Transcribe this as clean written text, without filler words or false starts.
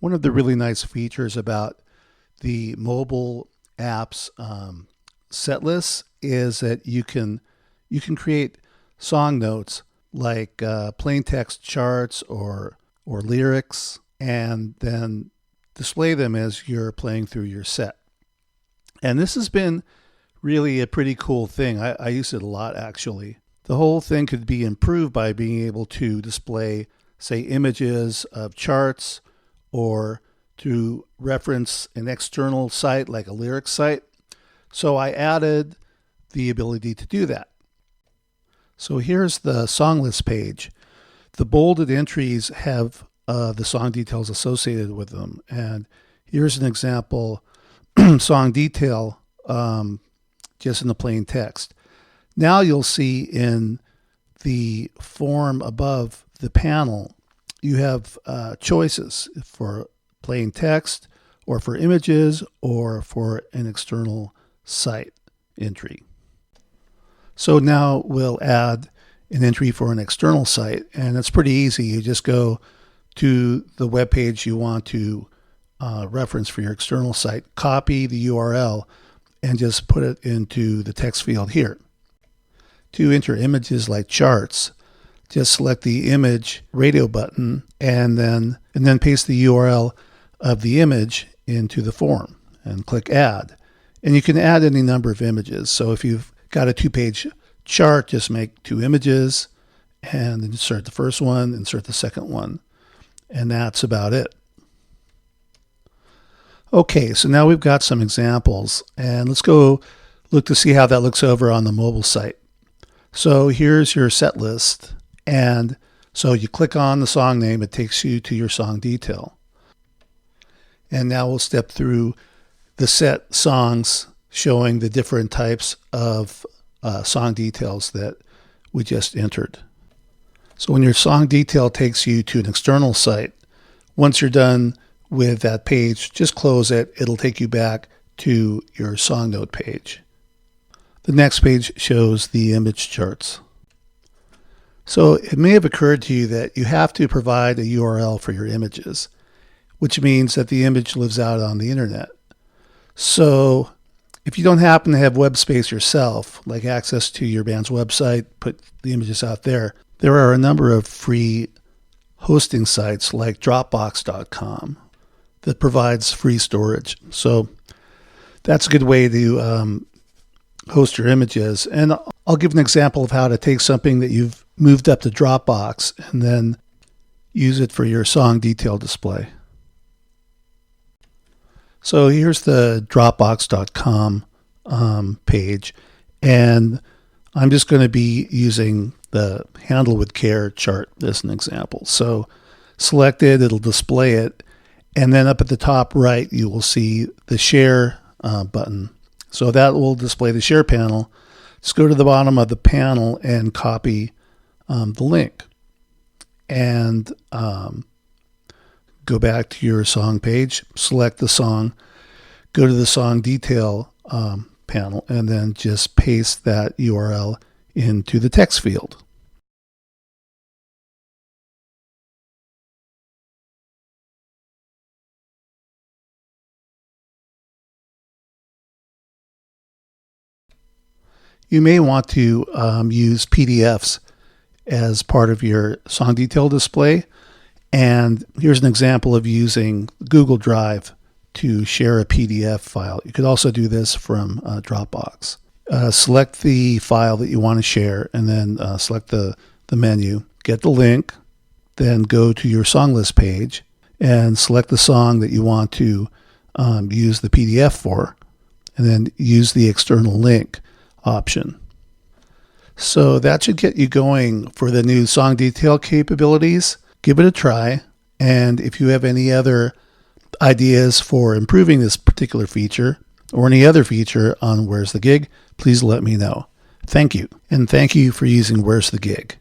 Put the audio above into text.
One of the really nice features about the mobile apps Setlist is that you can create song notes like plain text charts or lyrics, and then display them as you're playing through your set. And this has been really a pretty cool thing. I use it a lot, actually. The whole thing could be improved by being able to display, say, images of charts, or to reference an external site like a lyrics site. So I added the ability to do that. So here's the song list page. The bolded entries have the song details associated with them. And here's an example song detail just in the plain text. Now you'll see in the form above the panel, you have choices for plain text, or for images, or for an external site entry. So now we'll add an entry for an external site, and it's pretty easy. You just go to the web page you want to reference for your external site, copy the URL, and just put it into the text field here. To enter images like charts, just select the image radio button and then paste the URL of the image into the form and click add. And you can add any number of images. So if you've got a 2-page chart, just make 2 images and insert the first one, insert the second one, and that's about it. Okay, so now we've got some examples, and let's go look to see how that looks over on the mobile site. So here's your set list, and so you click on the song name, it takes you to your song detail. And now we'll step through the set songs showing the different types of song details that we just entered. So when your song detail takes you to an external site, once you're done with that page, just close it. It'll take you back to your song note page. The next page shows the image charts. So it may have occurred to you that you have to provide a URL for your images, which means that the image lives out on the internet. So if you don't happen to have web space yourself, like access to your band's website, put the images out there, there are a number of free hosting sites like Dropbox.com that provides free storage. So that's a good way to host your images. And I'll give an example of how to take something that you've moved up to Dropbox and then use it for your song detail display. So here's the Dropbox.com page, and I'm just going to be using the Handle with Care chart as an example. So select it, it'll display it, and then up at the top right you will see the Share button. So that will display the Share panel. Just go to the bottom of the panel and copy the link, and go back to your song page, select the song, go to the song detail panel, and then just paste that URL into the text field. You may want to use PDFs as part of your song detail display. And here's an example of using Google Drive to share a PDF file. You could also do this from Dropbox. Select the file that you want to share, and then select the menu, get the link, then go to your song list page and select the song that you want to use the PDF for, and then use the external link option. So that should get you going for the new song detail capabilities. Give it a try, and if you have any other ideas for improving this particular feature or any other feature on Where's the Gig, please let me know. Thank you, and thank you for using Where's the Gig.